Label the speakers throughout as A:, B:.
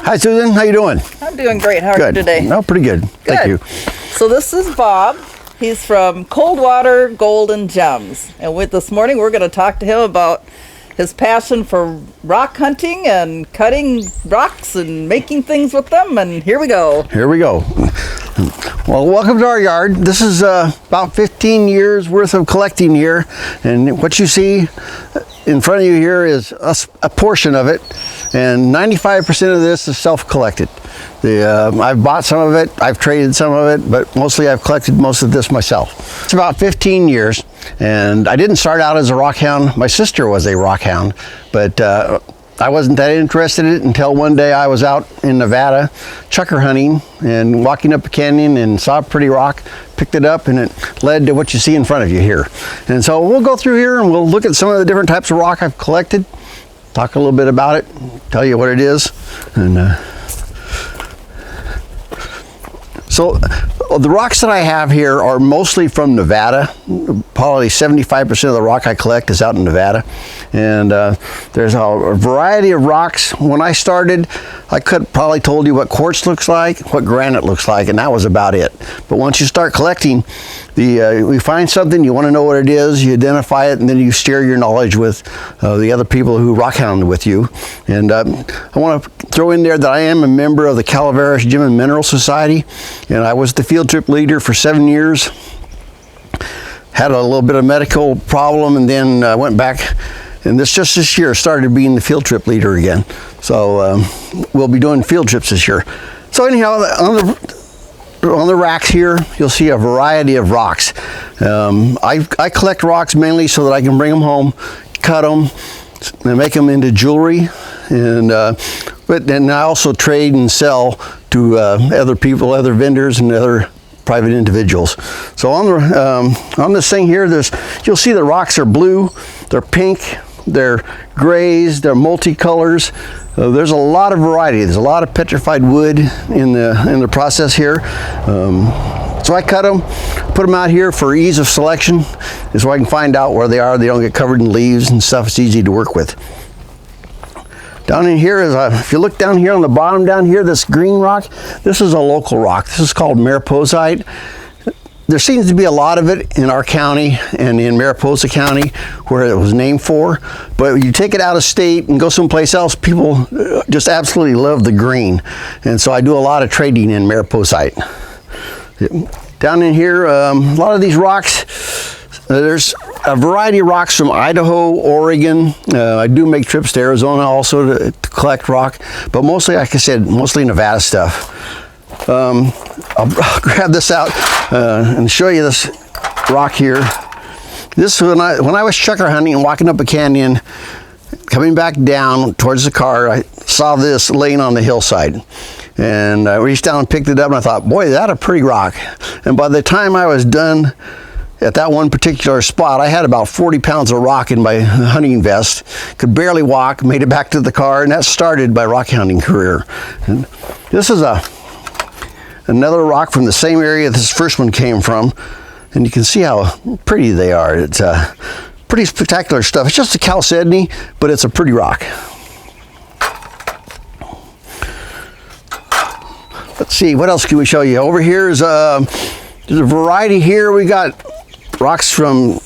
A: Hi, Susan. How you doing?
B: I'm doing great. How are you today?
A: No, pretty good. Thank you.
B: So this is Bob. He's from Coldwater Golden Gems. And this morning we're going to talk to him about his passion for rock hunting and cutting rocks and making things with them. And here we go.
A: Here we go. Well, welcome to our yard. This is about 15 years worth of collecting here. And what you see in front of you here is a portion of it. And 95% of this is self-collected. I've bought some of it, I've traded some of it, but mostly I've collected most of this myself. It's about 15 years, and I didn't start out as a rock hound. My sister was a rock hound, but I wasn't that interested in it until one day I was out in Nevada chukar hunting and walking up a canyon and saw a pretty rock, picked it up, and it led to what you see in front of you here. And so we'll go through here and we'll look at some of the different types of rock I've collected, talk a little bit about it, tell you what it is, and so the rocks that I have here are mostly from Nevada. Probably 75% of the rock I collect is out in Nevada. And there's a variety of rocks. When I started, I could probably told you what quartz looks like, what granite looks like, and that was about it. But once you start collecting, you find something, you want to know what it is, you identify it, and then you share your knowledge with the other people who rock hound with you. And I want to throw in there that I am a member of the Calaveras Gem and Mineral Society, and I was the field trip leader for 7 years. Had a little bit of medical problem, and then went back, and just this year started being the field trip leader again. So we'll be doing field trips this year. So anyhow, on the racks here, you'll see a variety of rocks. I collect rocks mainly so that I can bring them home, cut them, and make them into jewelry. And but then I also trade and sell to other people, other vendors, and other private individuals. So on this thing here, you'll see the rocks are blue, they're pink, they're grays, they're multicolors. There's a lot of variety. There's a lot of petrified wood in the process here. So I cut them, put them out here for ease of selection, so I can find out where they are. They don't get covered in leaves and stuff. It's easy to work with. Down in here is, if you look down here on the bottom down here, this green rock, this is a local rock. This is called Mariposite. There seems to be a lot of it in our county and in Mariposa County where it was named for, but you take it out of state and go someplace else, people just absolutely love the green. And so I do a lot of trading in Mariposite. Down in here, a lot of these rocks, there's a variety of rocks from Idaho, Oregon. I do make trips to Arizona also to collect rock, but mostly, like I said, mostly Nevada stuff. I'll grab this out and show you this rock here. This when I was chukar hunting and walking up a canyon, coming back down towards the car, I saw this laying on the hillside. And I reached down and picked it up, and I thought, boy, that's a pretty rock. And by the time I was done at that one particular spot, I had about 40 pounds of rock in my hunting vest, could barely walk, made it back to the car, and that started my rock hunting career. And this is another rock from the same area this first one came from, and you can see how pretty they are. It's pretty spectacular stuff. It's just a chalcedony, but it's a pretty rock. Let's see, what else can we show you? Over here is there's a variety here. We got rocks from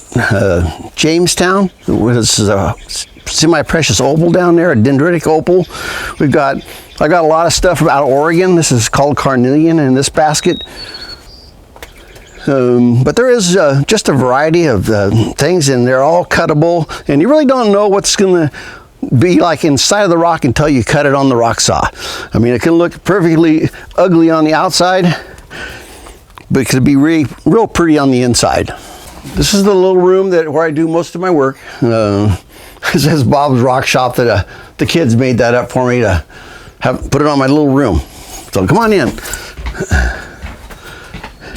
A: Jamestown. This is a semi-precious opal down there, a dendritic opal. I got a lot of stuff out of Oregon. This is called carnelian in this basket. But there is just a variety of things, and they're all cuttable, and you really don't know what's going to be like inside of the rock until you cut it on the rock saw. I mean, it can look perfectly ugly on the outside, but it could be real pretty on the inside. This is the little room where I do most of my work. It says Bob's Rock Shop. That the kids made that up for me to put it on my little room. So come on in.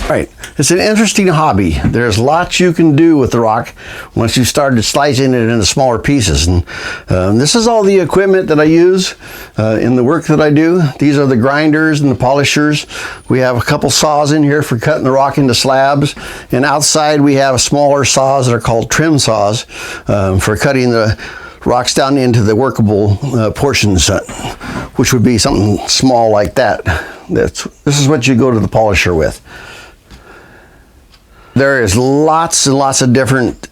A: All right, it's an interesting hobby. There's lots you can do with the rock once you start slicing it into smaller pieces. And this is all the equipment that I use in the work that I do. These are the grinders and the polishers. We have a couple saws in here for cutting the rock into slabs. And outside we have smaller saws that are called trim saws for cutting the rocks down into the workable portions. which would be something small like that. This is what you go to the polisher with. There is lots and lots of different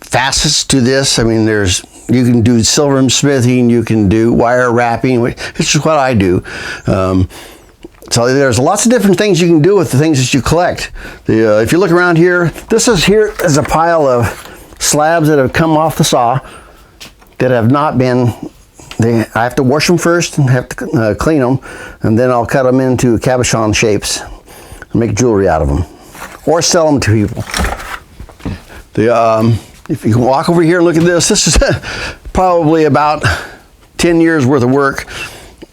A: facets to this. I mean, you can do silver smithing, you can do wire wrapping, which is what I do. So there's lots of different things you can do with the things that you collect. If you look around here, this is a pile of slabs that have come off the saw that have not been, I have to wash them first and have to clean them, and then I'll cut them into cabochon shapes and make jewelry out of them, or sell them to people. If you can walk over here and look at this is probably about 10 years worth of work.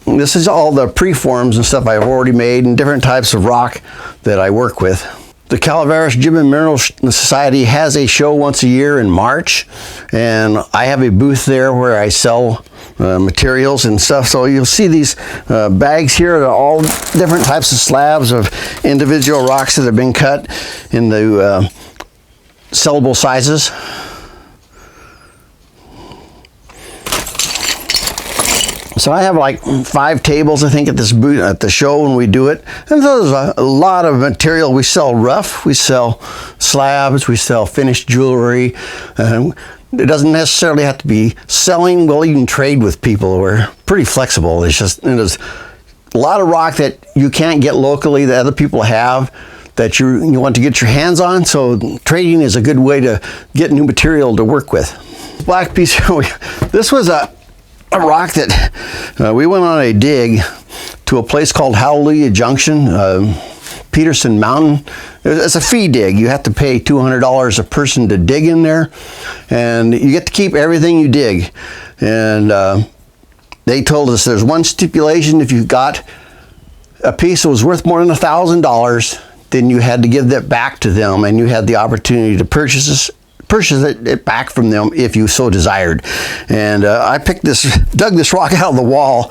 A: This is all the preforms and stuff I've already made and different types of rock that I work with. The Calaveras Gem and Mineral Society has a show once a year in March, and I have a booth there where I sell materials and stuff. So you'll see these bags here are all different types of slabs of individual rocks that have been cut into sellable sizes. So I have like 5 tables, I think, at this booth, at the show when we do it. And there's a lot of material. We sell rough, we sell slabs, we sell finished jewelry. It doesn't necessarily have to be selling. We'll even trade with people. We're pretty flexible. There's a lot of rock that you can't get locally that other people have that you want to get your hands on. So trading is a good way to get new material to work with. Black piece, this was a rock that we went on a dig to a place called Hallelujah Junction, Peterson Mountain. It's a fee dig. You have to pay $200 a person to dig in there, and you get to keep everything you dig. And they told us there's one stipulation: if you got a piece that was worth more than $1,000, then you had to give that back to them, and you had the opportunity to purchase it back from them if you so desired. And I dug this rock out of the wall,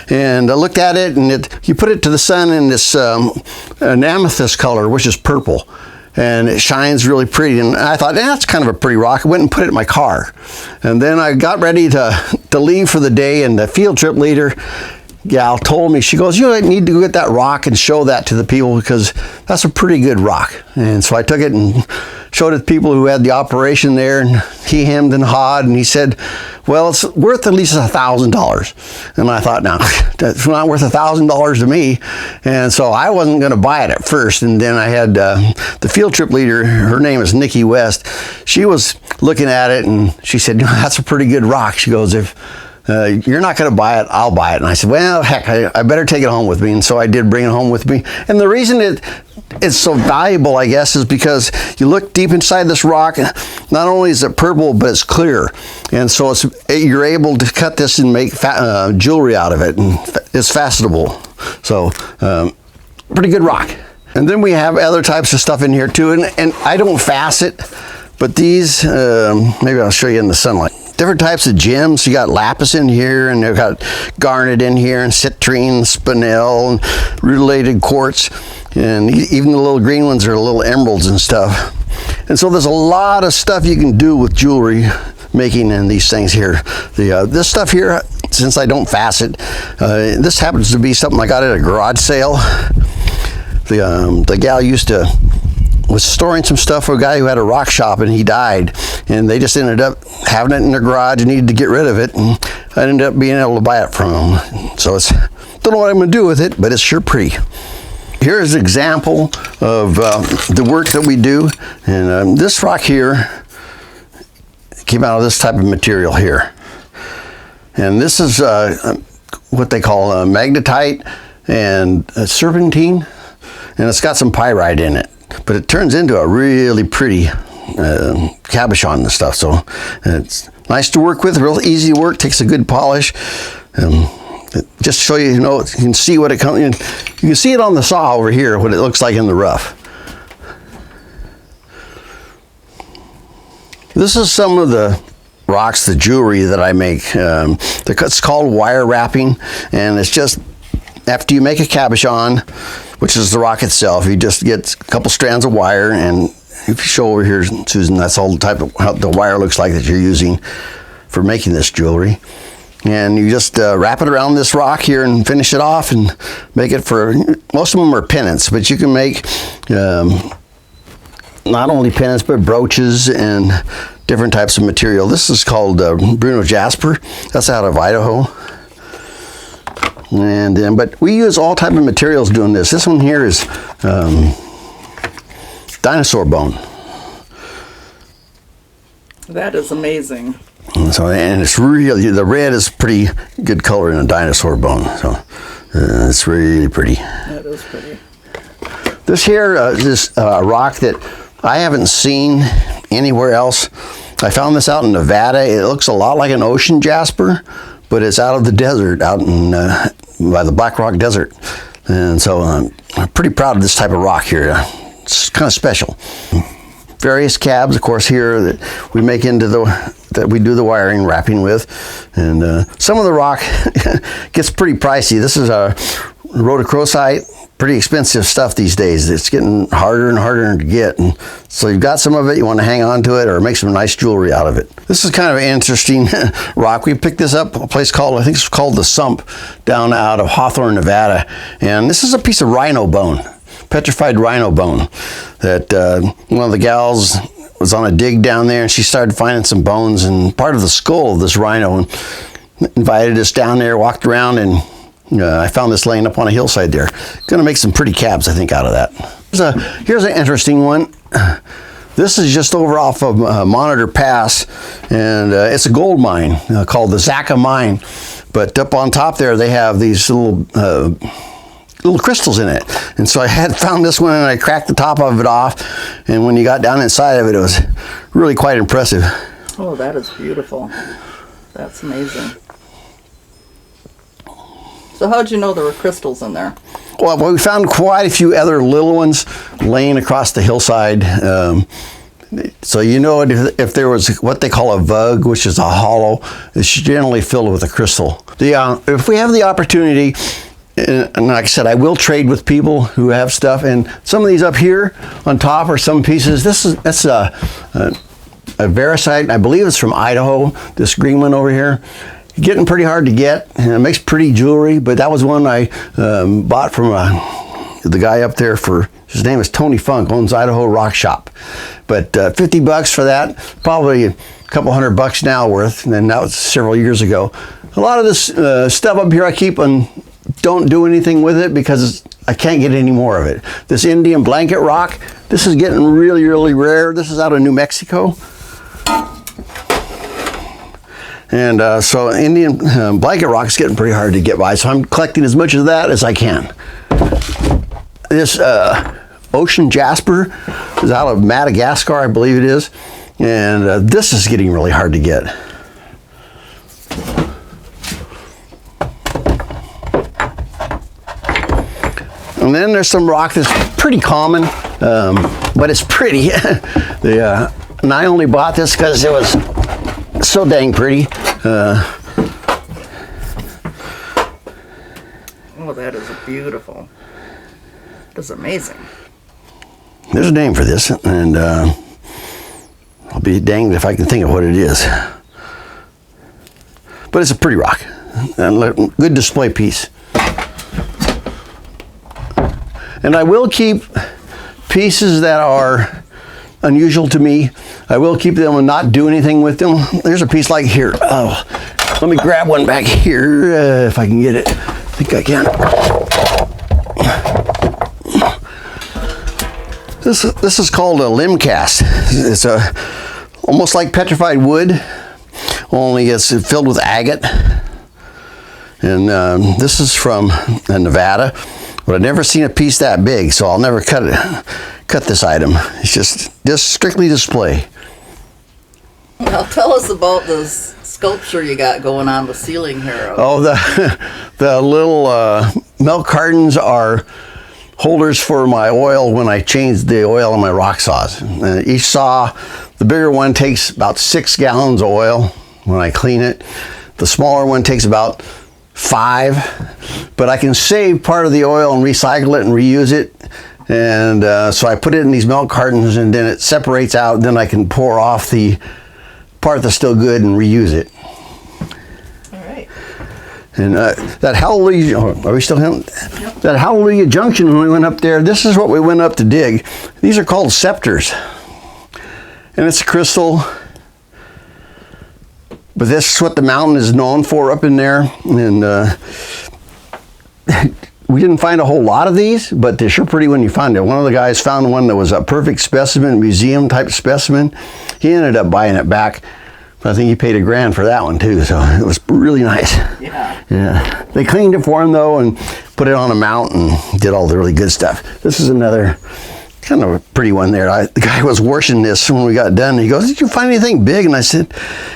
A: and I looked at it, and you put it to the sun in this an amethyst color, which is purple, and it shines really pretty. And I thought, that's kind of a pretty rock. I went and put it in my car, and then I got ready to leave for the day, and the field trip leader gal told me, she goes, you need to go get that rock and show that to the people, because that's a pretty good rock. And so I took it and showed it to people who had the operation there, and he hemmed and hawed, and he said, well, it's worth at least $1,000. And I thought, no, that's not worth $1,000 to me. And so I wasn't going to buy it at first. And then I had the field trip leader, her name is Nikki West. She was looking at it, and she said, that's a pretty good rock. She goes, if you're not going to buy it, I'll buy it. And I said, well, heck, I better take it home with me. And so I did bring it home with me. And the reason it's so valuable, I guess, is because you look deep inside this rock, not only is it purple, but it's clear. And so you're able to cut this and make jewelry out of it. And it's facetable. So pretty good rock. And then we have other types of stuff in here too. And I don't facet, but these, maybe I'll show you in the sunlight. Different types of gems. You got lapis in here, and they've got garnet in here, and citrine, spinel, and rutilated quartz, and even the little green ones are little emeralds and stuff. And so there's a lot of stuff you can do with jewelry making in these things here. This stuff here, since I don't facet, this happens to be something I got at a garage sale. The gal was storing some stuff for a guy who had a rock shop, and he died, and they just ended up having it in their garage and needed to get rid of it, and I ended up being able to buy it from him. So don't know what I'm going to do with it, but it's sure pretty. Here's an example of the work that we do, and this rock here came out of this type of material here, and this is what they call magnetite and serpentine, and it's got some pyrite in it. But it turns into a really pretty cabochon and stuff. So it's nice to work with, real easy to work, takes a good polish. Just to show you, you can see what it comes in. You can see it on the saw over here, what it looks like in the rough. This is some of the rocks, the jewelry that I make. It's called wire wrapping, and it's just after you make a cabochon, which is the rock itself, you just get a couple strands of wire, and if you show over here, Susan, that's all the type of how the wire looks like that you're using for making this jewelry. And you just wrap it around this rock here and finish it off and make it for, most of them are pendants, but you can make not only pendants but brooches and different types of material. This is called Bruno Jasper. That's out of Idaho. And then, but we use all type of materials doing this. This one here is dinosaur bone.
B: That is amazing.
A: So, and it's really, the red is pretty good color in a dinosaur bone. So it's really pretty.
B: That is pretty.
A: This here is a rock that I haven't seen anywhere else. I found this out in Nevada. It looks a lot like an ocean jasper, but it's out of the desert, out in by the Black Rock Desert. And so I'm pretty proud of this type of rock here. It's kind of special. Various cabs, of course, here that we make into that we do the wiring wrapping with, and some of the rock gets pretty pricey. This is a rhodochrosite, pretty expensive stuff these days. It's getting harder and harder to get, and so you've got some of it, you want to hang on to it or make some nice jewelry out of it. This is kind of an interesting rock. We picked this up a place called, I think it's called the Sump, down out of Hawthorne, Nevada, and this is a piece of rhino bone. Petrified rhino bone that one of the gals was on a dig down there, and she started finding some bones and part of the skull of this rhino, and invited us down there, walked around, and I found this laying up on a hillside there. Gonna make some pretty cabs, I think, out of that. Here's an interesting one. This is just over off of Monitor Pass, and it's a gold mine called the Zaka Mine, but up on top there they have these little crystals in it, and so I had found this one and I cracked the top of it off, and when you got down inside of it, it was really quite impressive.
B: Oh, that is beautiful. That's amazing. So how'd you know there were crystals in there?
A: Well, we found quite a few other little ones laying across the hillside. So you know, if there was what they call a vug, which is a hollow, it's generally filled with a crystal. If we have the opportunity, and like I said, I will trade with people who have stuff, and some of these up here on top are some pieces. That's a Varicite, I believe it's from Idaho, this green one over here. Getting pretty hard to get, and it makes pretty jewelry, but that was one I bought from the guy up there his name is Tony Funk, owns Idaho Rock Shop. But $50 for that, probably a couple $100 now worth, and that was several years ago. A lot of this stuff up here I keep and don't do anything with it because I can't get any more of it. This Indian blanket rock, this is getting really, really rare. This is out of New Mexico. And so Indian blanket rock is getting pretty hard to get by, so I'm collecting as much of that as I can. This ocean jasper is out of Madagascar, I believe it is, and this is getting really hard to get. And then there's some rock that's pretty common, but it's pretty. And I only bought this because it was so dang pretty.
B: Oh, that is beautiful. That's amazing.
A: There's a name for this, and I'll be danged if I can think of what it is. But it's a pretty rock, and good display piece. And I will keep pieces that are unusual to me. I will keep them and not do anything with them. There's a piece like here. Oh, let me grab one back here if I can get it. I think I can. This is called a limb cast. It's almost like petrified wood, only it's filled with agate. And this is from Nevada. But I've never seen a piece that big, so I'll never cut this item. It's just strictly display.
B: Now tell us about this sculpture you got going on the ceiling here.
A: Oh, the little milk cartons are holders for my oil when I change the oil in my rock saws. Each saw, the bigger one takes about 6 gallons of oil when I clean it. The smaller one takes about 5, but I can save part of the oil and recycle it and reuse it. And so I put it in these milk cartons, and then it separates out, and then I can pour off the part that's still good and reuse it.
B: All right.
A: And that Hallelujah, are we still having? Yep. That Hallelujah Junction, when we went up there, this is what we went up to dig. These are called scepters. And it's a crystal. But this is what the mountain is known for up in there. And we didn't find a whole lot of these, but they're sure pretty when you find it. One of the guys found one that was a perfect specimen, museum type specimen. He ended up buying it back. I think he paid $1,000 for that one too, so it was really nice.
B: Yeah.
A: Yeah. They cleaned it for him though and put it on a mount and did all the really good stuff. This is another kind of a pretty one there. The guy was washing this when we got done. And he goes, "Did you find anything big?" And I said,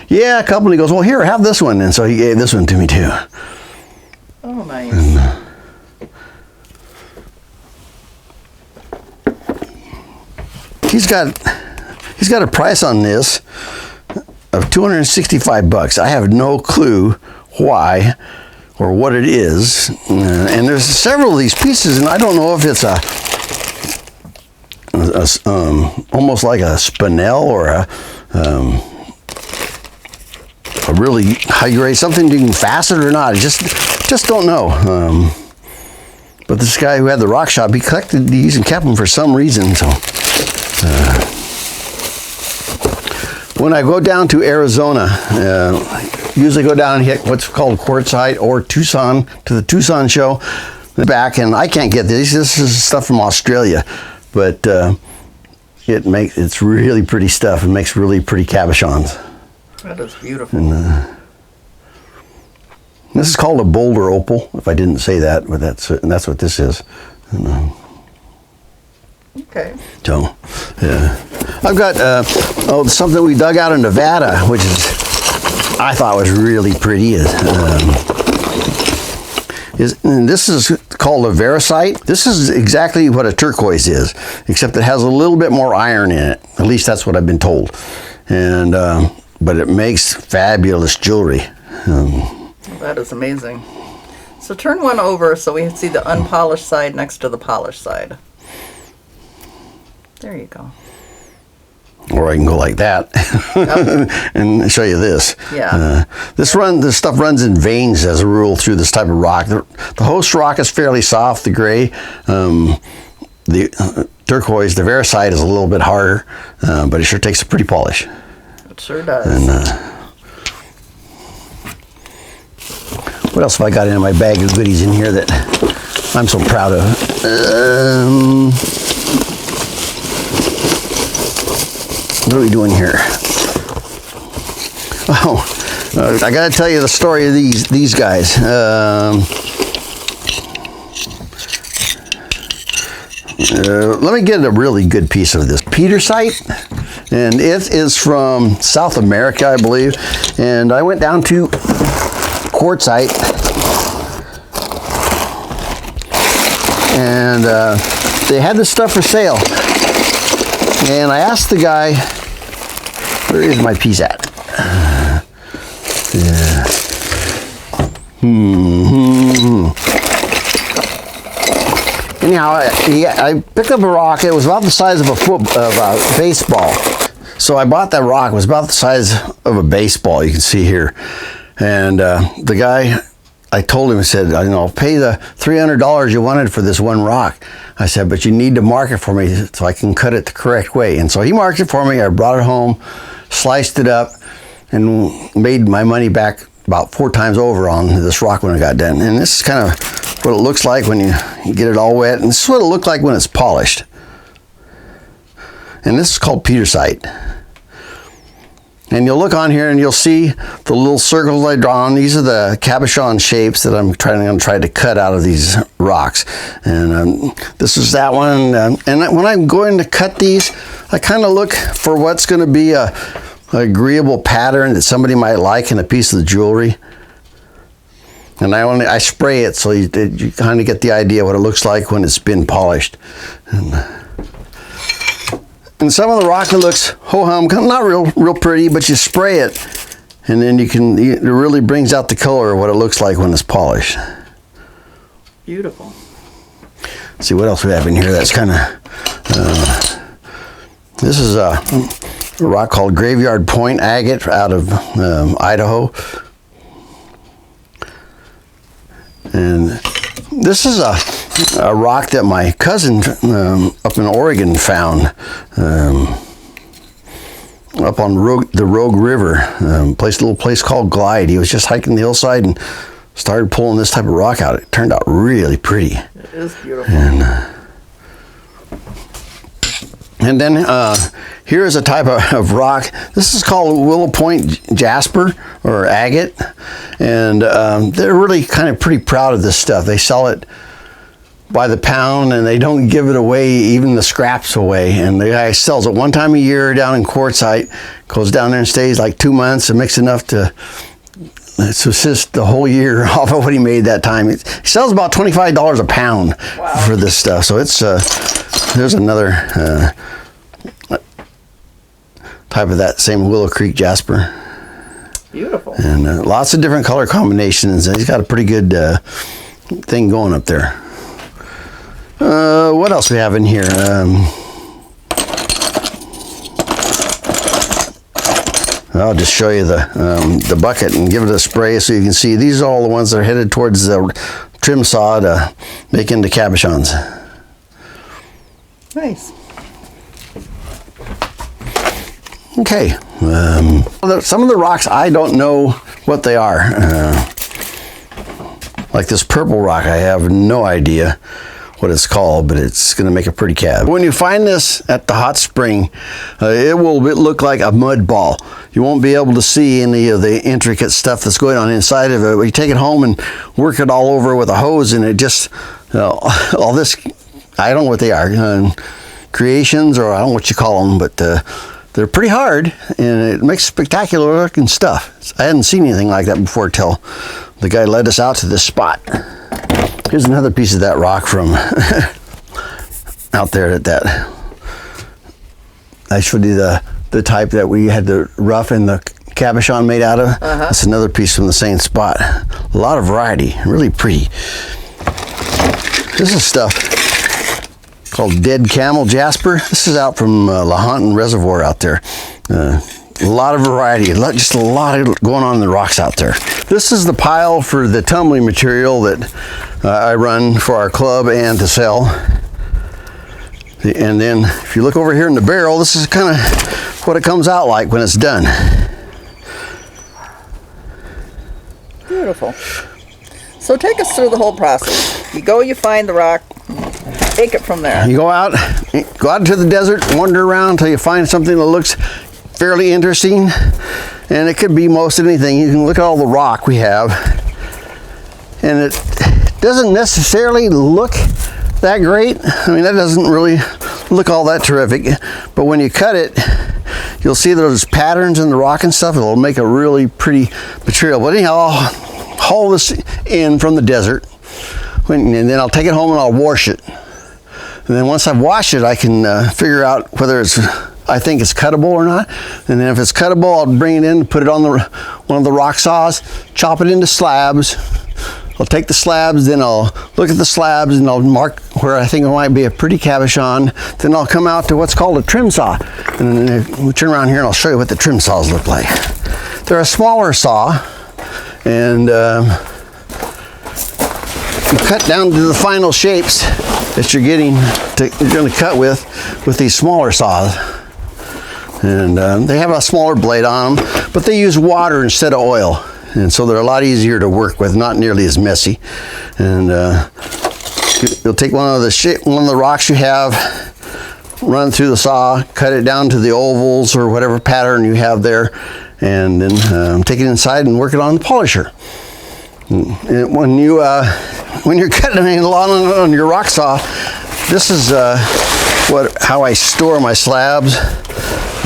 A: "Yeah, a couple." And he goes, "Well, here, have this one." And so he gave this one to me too.
B: Oh, nice.
A: And, he's got a price on this of $265. I have no clue why or what it is. And there's several of these pieces, and I don't know if it's almost like a spinel or a really high grade, something you can fasten or not. I just don't know. But this guy who had the rock shop, he collected these and kept them for some reason. So when I go down to Arizona, I usually go down and hit what's called Quartzite or Tucson, to the Tucson show back, and I can't get this. This is stuff from Australia, but it's really pretty stuff. It makes really pretty cabochons.
B: That is beautiful.
A: And, this is called a boulder opal, if I didn't say that, but that's what this is. And,
B: okay.
A: So, I've got something we dug out in Nevada, which I thought was really pretty. And this is called a Varicite. This is exactly what a turquoise is, except it has a little bit more iron in it. At least that's what I've been told. And but it makes fabulous jewelry.
B: That is amazing. So turn one over so we see the unpolished side next to the polished side. There you go.
A: Or I can go like that and show you this.
B: Yeah.
A: This stuff runs in veins as a rule through this type of rock. The host rock is fairly soft, the gray. The turquoise, the Varicite, is a little bit harder, but it sure takes a pretty polish.
B: It sure does.
A: And, what else have I got in my bag of goodies in here that I'm so proud of? What are we doing here? Oh, I got to tell you the story of these guys. Let me get a really good piece of this Petersite, and it is from South America, I believe. And I went down to Quartzite, and they had this stuff for sale. And I asked the guy, where is my piece at? Anyhow, I picked up a rock. It was about the size of a baseball. So I bought that rock. It was about the size of a baseball, you can see here. And the guy, I told him, I said, I'll pay the $300 you wanted for this one rock. I said, but you need to mark it for me so I can cut it the correct way. And so he marked it for me. I brought it home, sliced it up, and made my money back about 4 times over on this rock when I got done. And this is kind of what it looks like when you get it all wet. And this is what it looked like when it's polished. And this is called Petersite. And you'll look on here and you'll see the little circles I draw on. These are the cabochon shapes that I'm going to try to cut out of these rocks. And this is that one. And when I'm going to cut these, I kind of look for what's going to be a agreeable pattern that somebody might like in a piece of the jewelry. And I spray it so you kind of get the idea what it looks like when it's been polished. And some of the rock looks ho-hum, not real pretty, but you spray it, and then it really brings out the color of what it looks like when it's polished.
B: Beautiful.
A: Let's see what else we have in here that's kind of, this is a rock called Graveyard Point Agate out of Idaho. And this is a rock that my cousin up in Oregon found up on the Rogue River, a little place called Glide. He was just hiking the hillside and started pulling this type of rock out. It turned out really pretty.
B: It is beautiful.
A: And then here is a type of rock. This is called Willow Jasper or Agate, and they're really kind of pretty proud of this stuff. They sell it by the pound, and they don't give it away, even the scraps away. And the guy sells it one time a year down in Quartzsite, goes down there and stays like 2 months and makes enough to subsist the whole year off of what he made that time. He sells about $25 a pound for this stuff. So it's there's another type of that same Willow Creek Jasper.
B: Beautiful.
A: And lots of different color combinations. And he's got a pretty good thing going up there. What else we have in here? I'll just show you the bucket and give it a spray so you can see. These are all the ones that are headed towards the trim saw to make into cabochons.
B: Nice.
A: Okay. Some of the rocks, I don't know what they are. Like this purple rock, I have no idea what it's called, but it's going to make a pretty cab. When you find this at the hot spring, it will look like a mud ball. You won't be able to see any of the intricate stuff that's going on inside of it. But you take it home and work it all over with a hose, and it just, all this, I don't know what they are, creations, or I don't know what you call them, but they're pretty hard, and it makes spectacular looking stuff. I hadn't seen anything like that before till the guy led us out to this spot. Here's another piece of that rock from out there at that. I showed you the type that we had the rough and the cabochon made out of. That's another piece from the same spot. A lot of variety, really pretty. This is stuff called Dead Camel Jasper. This is out from Lahontan Reservoir out there. A lot of variety, just a lot of going on in the rocks out there. This is the pile for the tumbling material that I run for our club and to sell. And then if you look over here in the barrel, this is kind of what it comes out like when it's done.
B: Beautiful. So take us through the whole process. You go, you find the rock, take it from there.
A: You go out into the desert, wander around until you find something that looks fairly interesting, and it could be most anything. You can look at all the rock we have, and it doesn't necessarily look that great. I mean, that doesn't really look all that terrific, but when you cut it, you'll see those patterns in the rock and stuff. It'll make a really pretty material. But anyhow, I'll haul this in from the desert, and then I'll take it home and I'll wash it. And then once I've washed it, I can figure out whether I think it's cuttable or not. And then if it's cuttable, I'll bring it in, put it on one of the rock saws, chop it into slabs. I'll take the slabs, then I'll look at the slabs and I'll mark where I think it might be a pretty cabochon. Then I'll come out to what's called a trim saw. And then we'll turn around here and I'll show you what the trim saws look like. They're a smaller saw, and you cut down to the final shapes that you're going to cut with these smaller saws. And they have a smaller blade on them, but they use water instead of oil, and so they're a lot easier to work with, not nearly as messy. And you'll take one of the rocks you have, run through the saw, cut it down to the ovals or whatever pattern you have there, and then take it inside and work it on the polisher. And when you're cutting it on your rock saw, this is how I store my slabs.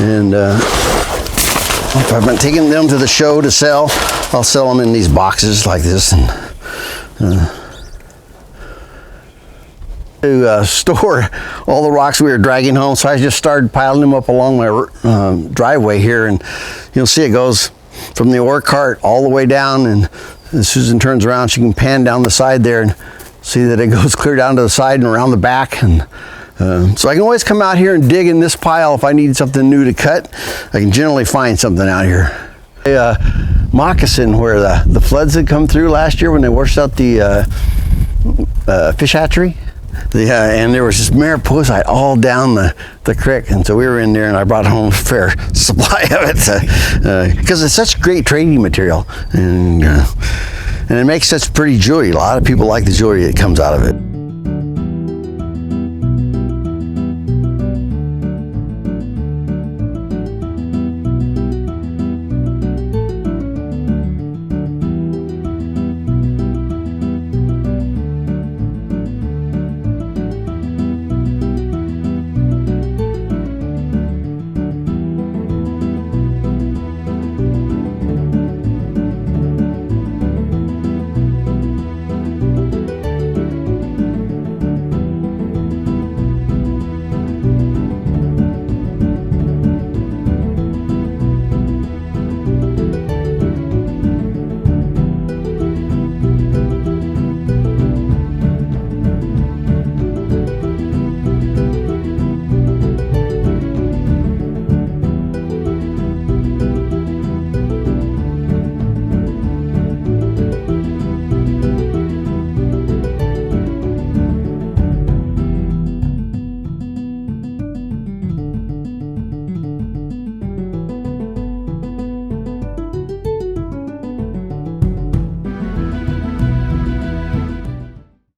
A: And if I've been taking them to the show to sell, I'll sell them in these boxes like this. And to store all the rocks we were dragging home, so I just started piling them up along my driveway here, and you'll see it goes from the ore cart all the way down, and as Susan turns around, she can pan down the side there and see that it goes clear down to the side and around the back. And so I can always come out here and dig in this pile if I need something new to cut. I can generally find something out here. Moccasin where the floods had come through last year when they washed out the fish hatchery. And there was just Mariposite all down the creek, and so we were in there, and I brought home a fair supply of it because it's such great trading material, and it makes such pretty jewelry. A lot of people like the jewelry that comes out of it.